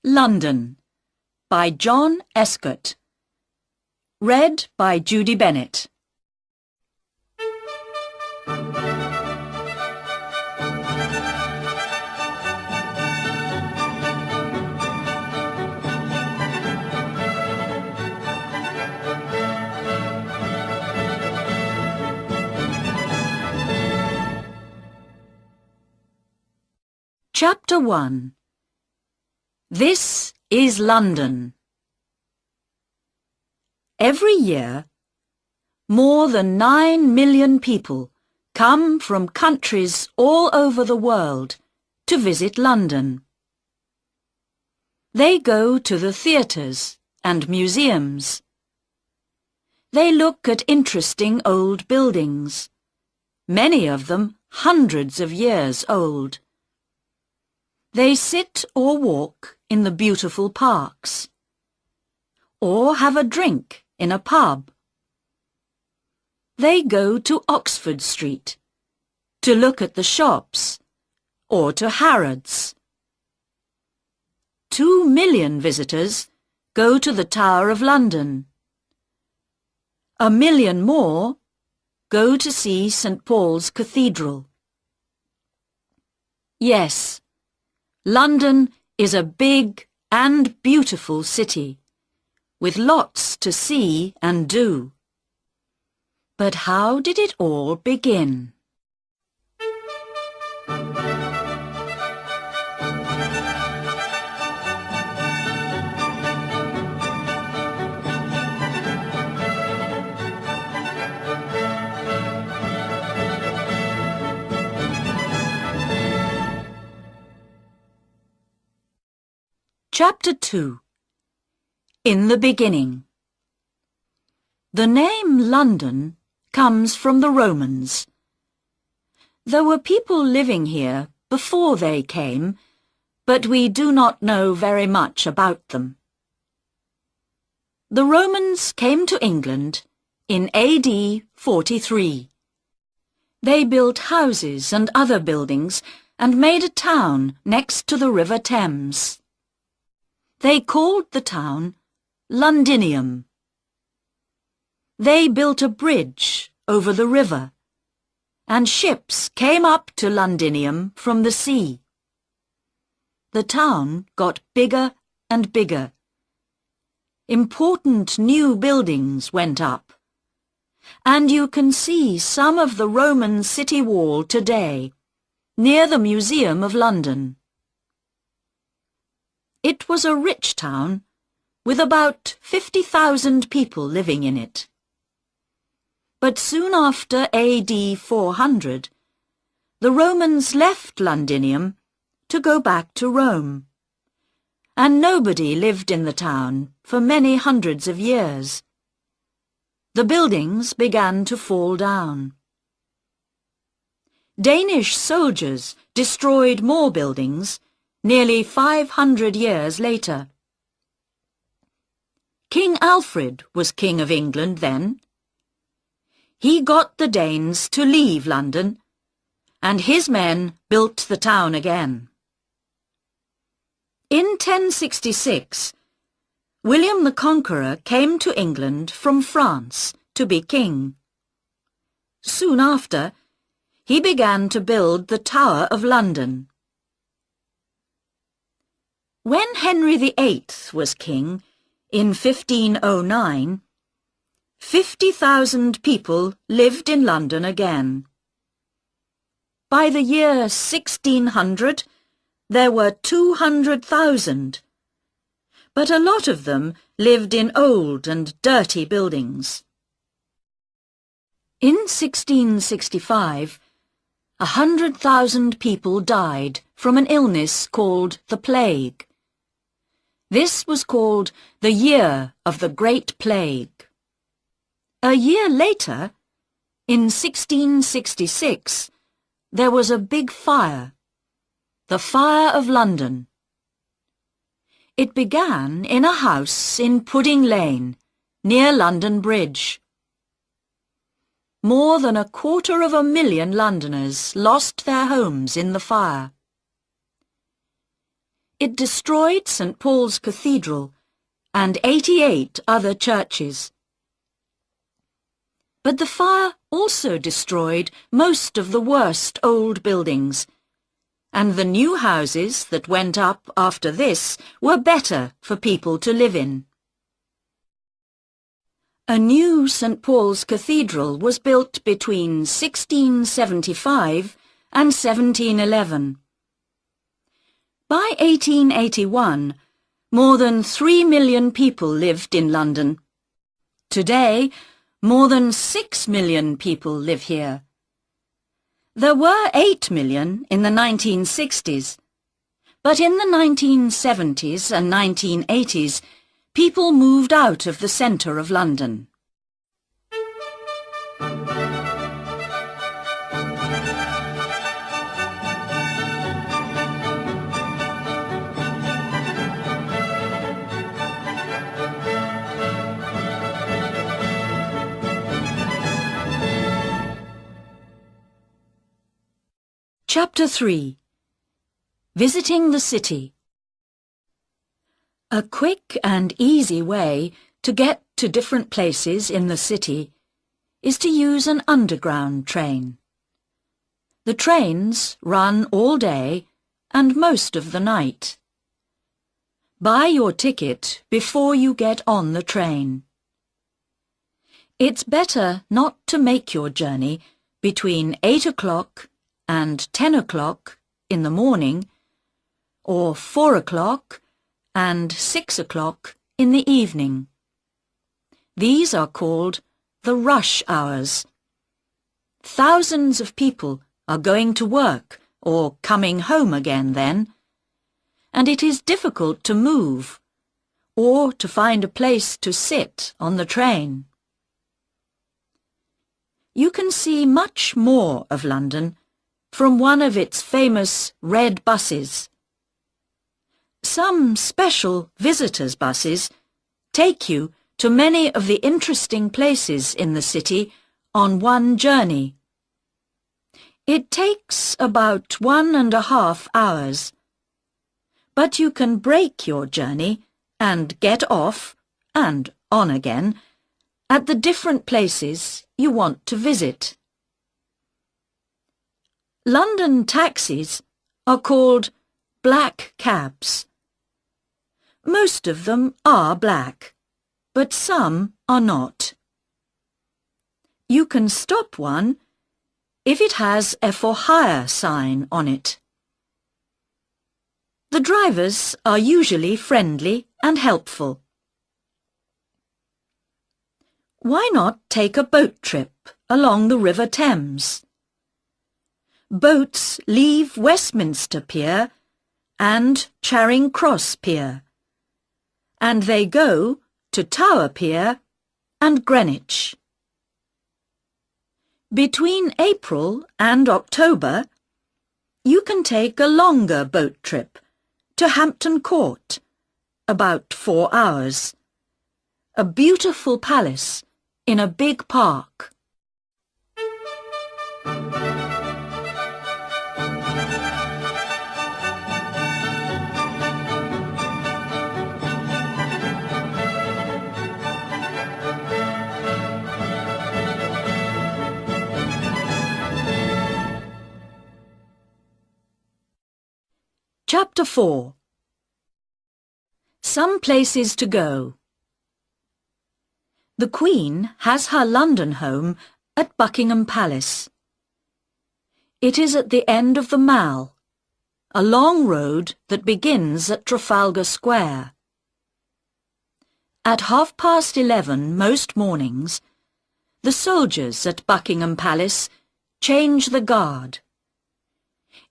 London by John Escott. Read by Judy Bennett. Chapter 1. This is London. Every year, more than 9 million people come from countries all over the world to visit London. They go to the theatres and museums. They look at interesting old buildings, many of them hundreds of years old. They sit or walk in the beautiful parks, or have a drink in a pub. They go to Oxford Street to look at the shops, or to Harrods. 2 million visitors go to the Tower of London. 1 million more go to see St. Paul's Cathedral. Yes, London is a big and beautiful city, with lots to see and do. But how did it all begin? Chapter 2. In the Beginning. The name London comes from the Romans. There were people living here before they came, but we do not know very much about them. The Romans came to England in AD 43. They built houses and other buildings and made a town next to the River Thames. They called the town Londinium. They built a bridge over the river, and ships came up to Londinium from the sea. The town got bigger and bigger. Important new buildings went up, and you can see some of the Roman city wall today, near the Museum of London. It was a rich town, with about 50,000 people living in it. But soon after AD 400, the Romans left Londinium to go back to Rome, and nobody lived in the town for many hundreds of years. The buildings began to fall down. Danish soldiers destroyed more buildings nearly 500 years later. King Alfred was King of England then. He got the Danes to leave London, and his men built the town again. In 1066, William the Conqueror came to England from France to be king. Soon after, he began to build the Tower of London. When Henry VIII was king, in 1509, 50,000 people lived in London again. By the year 1600, there were 200,000, but a lot of them lived in old and dirty buildings. In 1665, 100,000 people died from an illness called the plague. This was called the Year of the Great Plague. A year later, in 1666, there was a big fire, the Fire of London. It began in a house in Pudding Lane, near London Bridge. More than 250,000 Londoners lost their homes in the fire. It destroyed St. Paul's Cathedral and 88 other churches. But the fire also destroyed most of the worst old buildings, and the new houses that went up after this were better for people to live in. A new St. Paul's Cathedral was built between 1675 and 1711. By 1881, more than 3 million people lived in London. Today, more than 6 million people live here. There were 8 million in the 1960s, but in the 1970s and 1980s, people moved out of the centre of London. Chapter 3. Visiting the City. A quick and easy way to get to different places in the city is to use an underground train. The trains run all day and most of the night. Buy your ticket before you get on the train. It's better not to make your journey between 8 o'clock and 10 o'clock in the morning, or 4 o'clock and 6 o'clock in the evening. These are called the rush hours. Thousands of people are going to work or coming home again then, and it is difficult to move or to find a place to sit on the train. You can see much more of London from one of its famous red buses. Some special visitors' buses take you to many of the interesting places in the city on one journey. It takes about 1.5 hours, but you can break your journey and get off and on again at the different places you want to visit. London taxis are called black cabs. Most of them are black, but some are not. You can stop one if it has a for hire sign on it. The drivers are usually friendly and helpful. Why not take a boat trip along the River Thames? Boats leave Westminster Pier and Charing Cross Pier, and they go to Tower Pier and Greenwich. Between April and October, you can take a longer boat trip to Hampton Court, about 4 hours, a beautiful palace in a big park. Chapter 4. Some places to go. The Queen has her London home at Buckingham Palace. It is at the end of the Mall, a long road that begins at Trafalgar Square. At 11:30 most mornings, the soldiers at Buckingham Palace change the guard.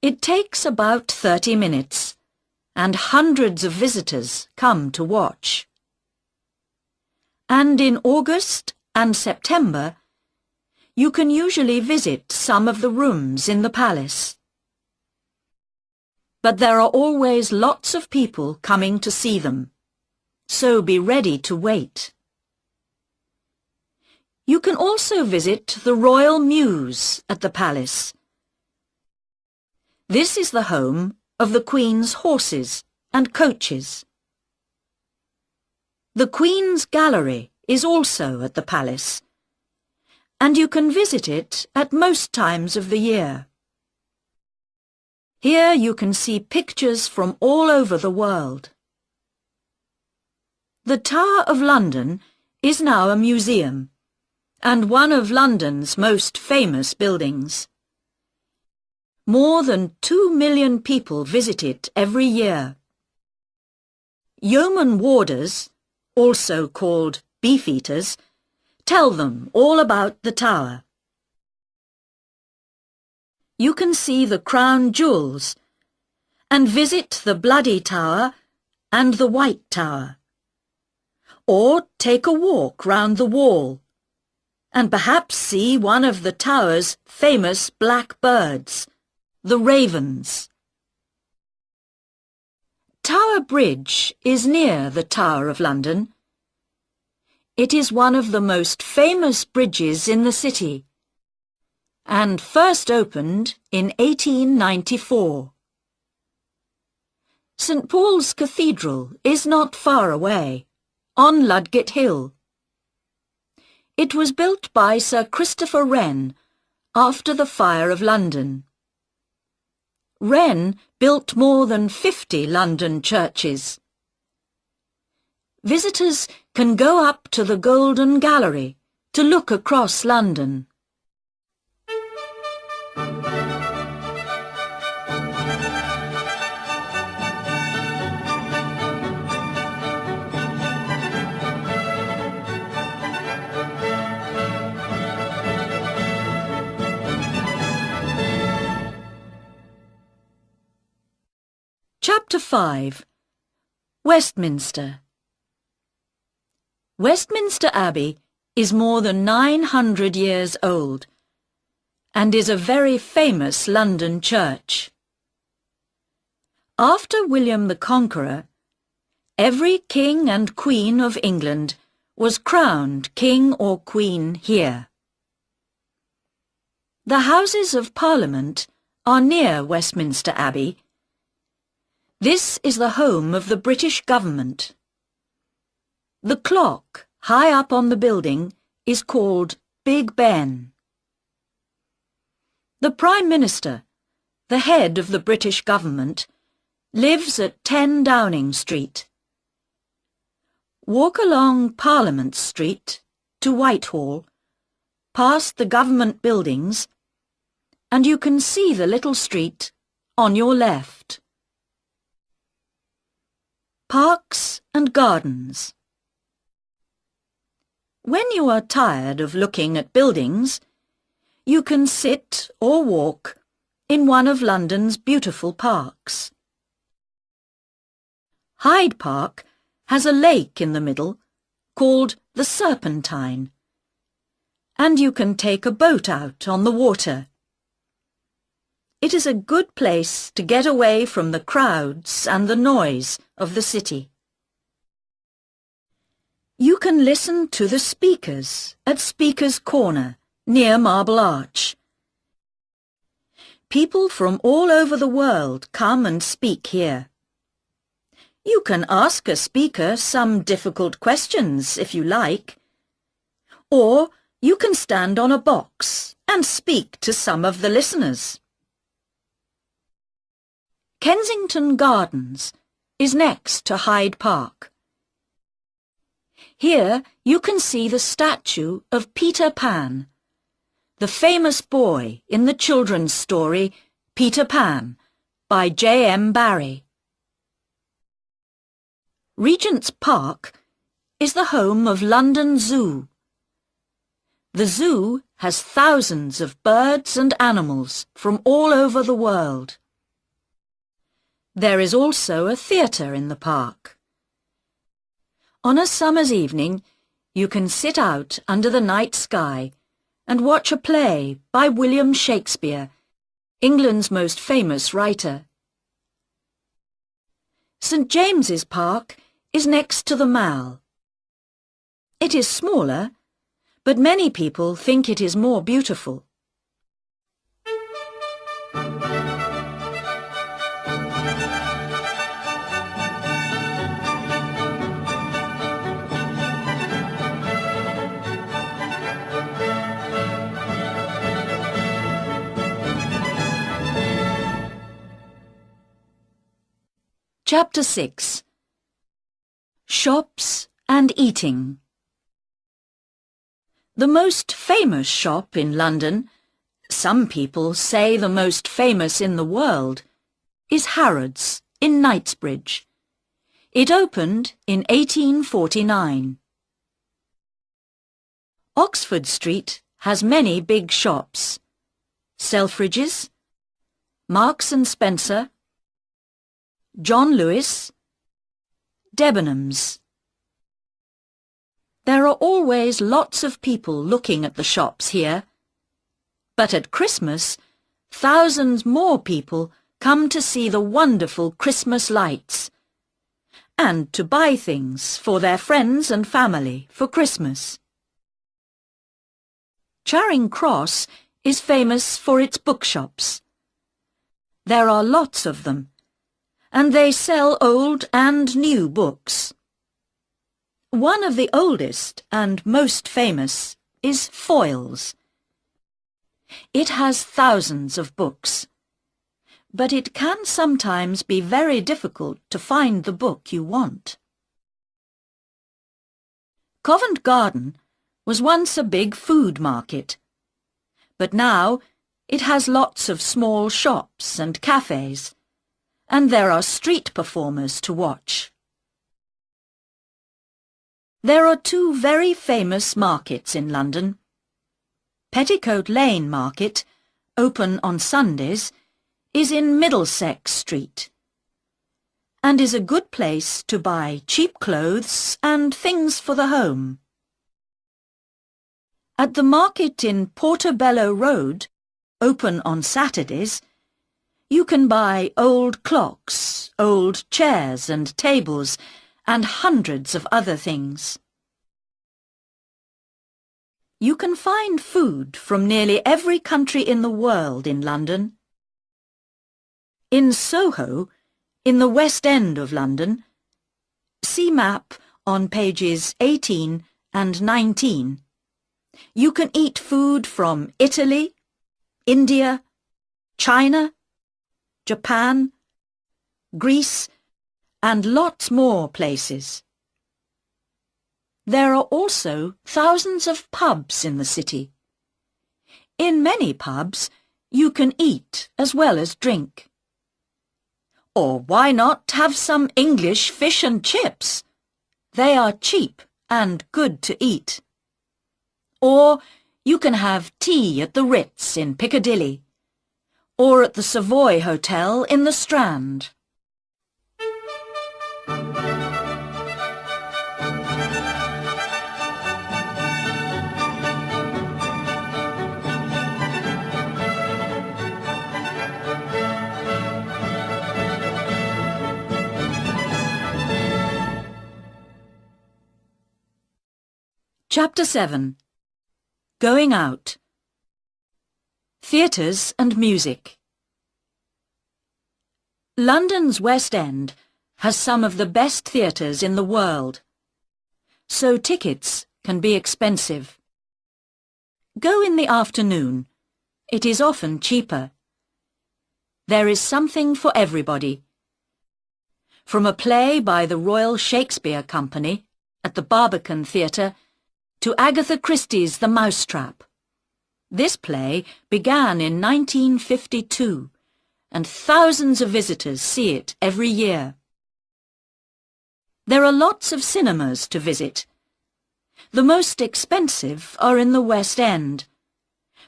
It takes about 30 minutes, and hundreds of visitors come to watch. And in August and September, you can usually visit some of the rooms in the palace. But there are always lots of people coming to see them, so be ready to wait. You can also visit the Royal Mews at the palace. This is the home of the Queen's horses and coaches. The Queen's Gallery is also at the palace, and you can visit it at most times of the year. Here you can see pictures from all over the world. The Tower of London is now a museum, and one of London's most famous buildings. More than 2 million people visit it every year. Yeoman warders, also called beefeaters, tell them all about the tower. You can see the crown jewels and visit the Bloody Tower and the White Tower. Or take a walk round the wall and perhaps see one of the tower's famous black birds, the ravens. Tower Bridge is near the Tower of London. It is one of the most famous bridges in the city and first opened in 1894. St. Paul's Cathedral is not far away, on Ludgate Hill. It was built by Sir Christopher Wren after the Fire of London. Wren built more than 50 London churches. Visitors can go up to the Golden Gallery to look across London. Chapter 5. Westminster. Westminster Abbey is more than 900 years old and is a very famous London church. After William the Conqueror, every king and queen of England was crowned king or queen here. The Houses of Parliament are near Westminster Abbey. This is the home of the British government. The clock high up on the building is called Big Ben. The Prime Minister, the head of the British government, lives at 10 Downing Street. Walk along Parliament Street to Whitehall, past the government buildings, and you can see the little street on your left. Parks and gardens. When you are tired of looking at buildings, you can sit or walk in one of London's beautiful parks. Hyde Park has a lake in the middle called the Serpentine, and you can take a boat out on the water. It is a good place to get away from the crowds and the noise of the city. You can listen to the speakers at Speaker's Corner near Marble Arch. People from all over the world come and speak here. You can ask a speaker some difficult questions if you like, or you can stand on a box and speak to some of the listeners. Kensington Gardens is next to Hyde Park. Here you can see the statue of Peter Pan, the famous boy in the children's story Peter Pan by J.M. Barrie. Regent's Park is the home of London Zoo. The zoo has thousands of birds and animals from all over the world. There is also a theatre in the park. On a summer's evening, you can sit out under the night sky and watch a play by William Shakespeare, England's most famous writer. St. James's Park is next to the Mall. It is smaller, but many people think it is more beautiful. Chapter 6. Shops and Eating. The most famous shop in London, some people say the most famous in the world, is Harrods in Knightsbridge. It opened in 1849. Oxford Street has many big shops: Selfridge's, Marks and Spencer, John Lewis, Debenhams. There are always lots of people looking at the shops here, but at Christmas, thousands more people come to see the wonderful Christmas lights and to buy things for their friends and family for Christmas. Charing Cross is famous for its bookshops. There are lots of them, and they sell old and new books. One of the oldest and most famous is Foyle's. It has thousands of books, but it can sometimes be very difficult to find the book you want. Covent Garden was once a big food market, but now it has lots of small shops and cafes, and there are street performers to watch. There are two very famous markets in London. Petticoat Lane Market, open on Sundays, is in Middlesex Street and is a good place to buy cheap clothes and things for the home. At the market in Portobello Road, open on Saturdays, you can buy old clocks, old chairs and tables, and hundreds of other things. You can find food from nearly every country in the world in London. In Soho, in the West End of London, see map on pages 18 and 19. You can eat food from Italy, India, China, Japan, Greece, and lots more places. There are also thousands of pubs in the city. In many pubs, you can eat as well as drink. Or why not have some English fish and chips? They are cheap and good to eat. Or you can have tea at the Ritz in Piccadilly, or at the Savoy Hotel in the Strand. Chapter 7. Going Out. Theatres and Music. London's West End has some of the best theatres in the world, so tickets can be expensive. Go in the afternoon. It is often cheaper. There is something for everybody. From a play by the Royal Shakespeare Company at the Barbican Theatre to Agatha Christie's The Mousetrap. This play began in 1952, and thousands of visitors see it every year. There are lots of cinemas to visit. The most expensive are in the West End,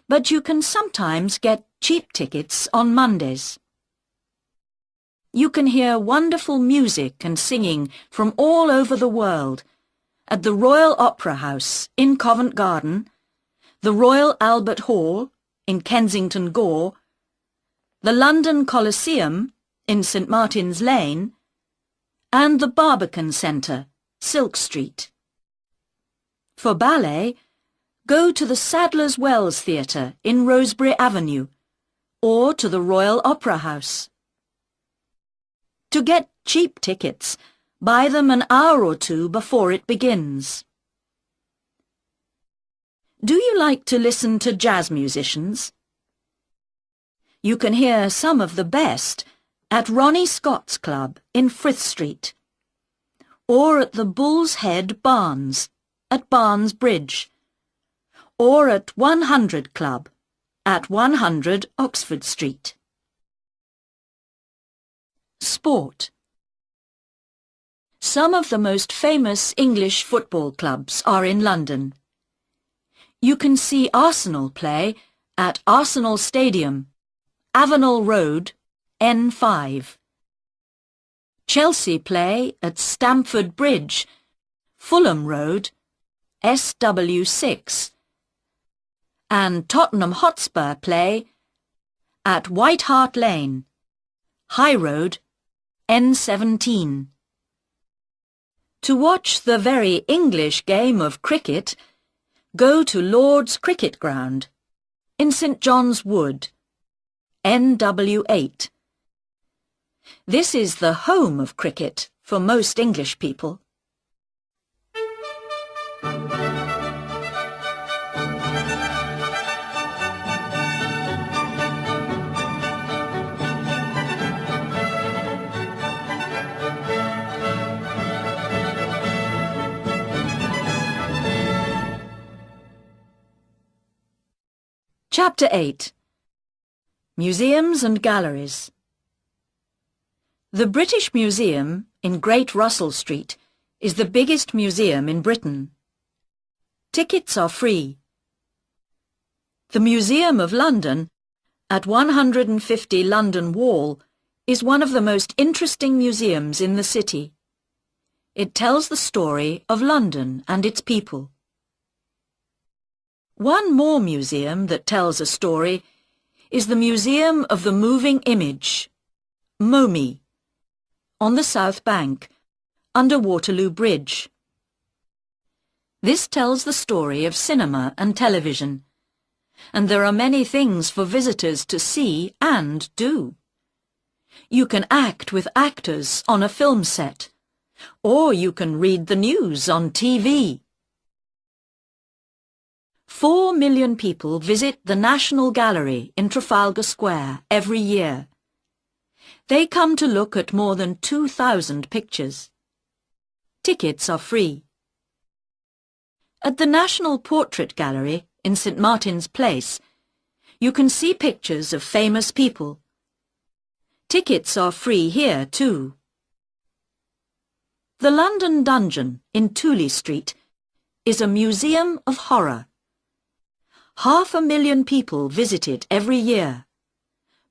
but you can sometimes get cheap tickets on Mondays. You can hear wonderful music and singing from all over the world at the Royal Opera House in Covent Garden, the Royal Albert Hall in Kensington Gore, the London Coliseum in St Martin's Lane, and the Barbican Centre, Silk Street. For ballet, go to the Sadler's Wells Theatre in Rosebery Avenue, or to the Royal Opera House. To get cheap tickets, buy them an hour or two before it begins. Do you like to listen to jazz musicians? You can hear some of the best at Ronnie Scott's Club in Frith Street, or at the Bull's Head Barns at Barnes Bridge, or at 100 Club at 100 Oxford Street. Sport. Some of the most famous English football clubs are in London. You can see Arsenal play at Arsenal Stadium, Avenel Road, N5. Chelsea play at Stamford Bridge, Fulham Road, SW6. And Tottenham Hotspur play at White Hart Lane, High Road, N17. To watch the very English game of cricket, go to Lord's Cricket Ground in St John's Wood, NW8. This is the home of cricket for most English people. Chapter 8. Museums and Galleries. The British Museum in Great Russell Street is the biggest museum in Britain. Tickets are free. The Museum of London at 150 London Wall is one of the most interesting museums in the city. It tells the story of London and its people. One more museum that tells a story is the Museum of the Moving Image, MoMI, on the South Bank, under Waterloo Bridge. This tells the story of cinema and television, and there are many things for visitors to see and do. You can act with actors on a film set, or you can read the news on TV. 4 million people visit the National Gallery in Trafalgar Square every year. They come to look at more than 2,000 pictures. Tickets are free. At the National Portrait Gallery in St Martin's Place, you can see pictures of famous people. Tickets are free here too. The London Dungeon in Tooley Street is a museum of horror. 500,000 people visit it every year,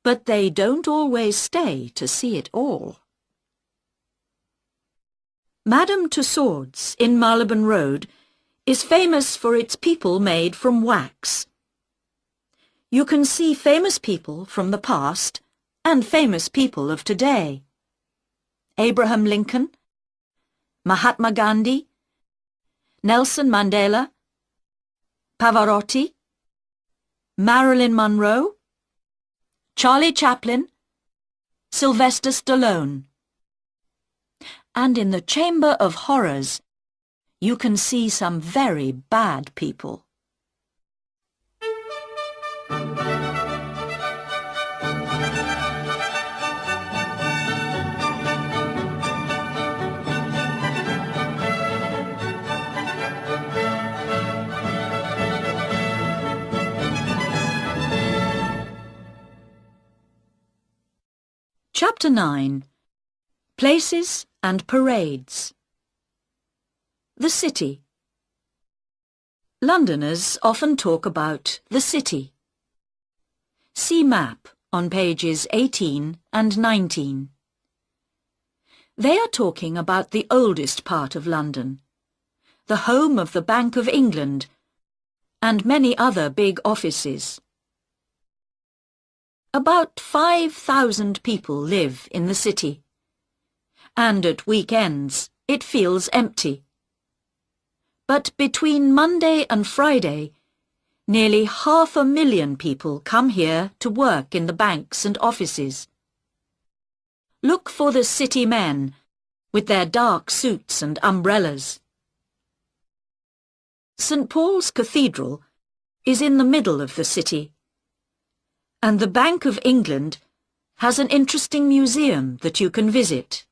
but they don't always stay to see it all. Madame Tussauds in Marylebone Road is famous for its people made from wax. You can see famous people from the past and famous people of today. Abraham Lincoln, Mahatma Gandhi, Nelson Mandela, Pavarotti, Marilyn Monroe, Charlie Chaplin, Sylvester Stallone. And in the Chamber of Horrors, you can see some very bad people. Chapter 9. Places and Parades. The City. Londoners often talk about the city. See map on pages 18 and 19. They are talking about the oldest part of London, the home of the Bank of England, and many other big offices. About 5,000 people live in the city, and at weekends it feels empty. But between Monday and Friday, nearly 500,000 people come here to work in the banks and offices. Look for the city men with their dark suits and umbrellas. St Paul's Cathedral is in the middle of the city, and the Bank of England has an interesting museum that you can visit.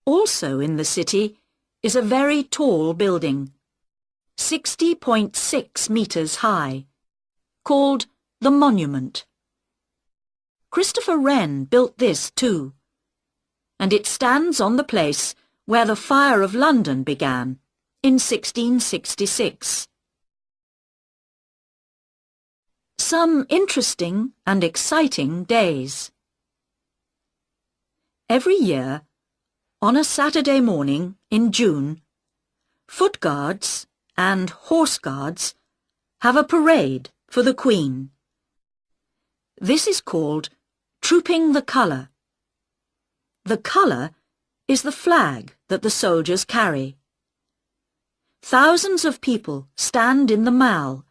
Also in the city is a very tall building, 60.6 meters high, called the Monument. Christopher Wren built this too, and it stands on the place where the Fire of London began in 1666. Some interesting and exciting days. Every year, on a Saturday morning in June, Foot Guards and Horse Guards have a parade for the Queen. This is called Trooping the Colour. The colour is the flag that the soldiers carry. Thousands of people stand in the Mall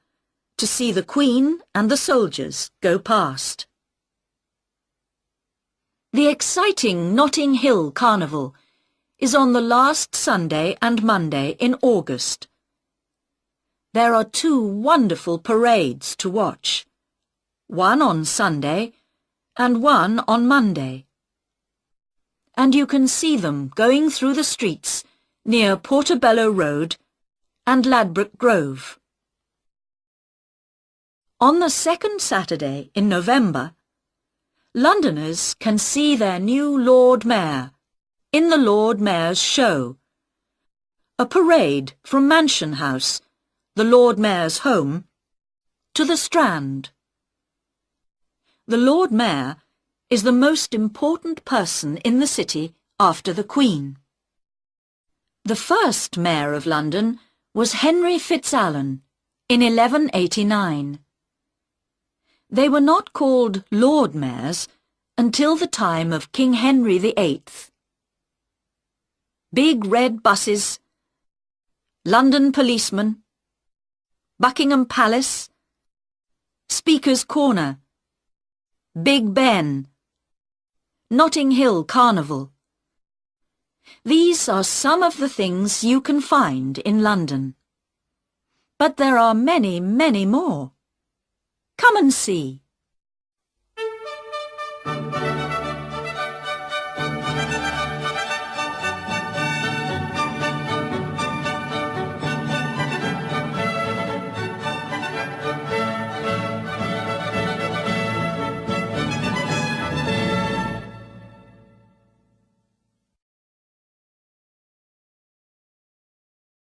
to see the Queen and the soldiers go past. The exciting Notting Hill Carnival is on the last Sunday and Monday in August. There are 2 wonderful parades to watch, one on Sunday and one on Monday. And you can see them going through the streets near Portobello Road and Ladbroke Grove. On the second Saturday in November, Londoners can see their new Lord Mayor in the Lord Mayor's Show, a parade from Mansion House, the Lord Mayor's home, to the Strand. The Lord Mayor is the most important person in the city after the Queen. The first Mayor of London was Henry FitzAlan in 1189. They were not called Lord Mayors until the time of King Henry VIII. Big red buses, London policemen, Buckingham Palace, Speaker's Corner, Big Ben, Notting Hill Carnival. These are some of the things you can find in London. But there are many, many more. Come and see.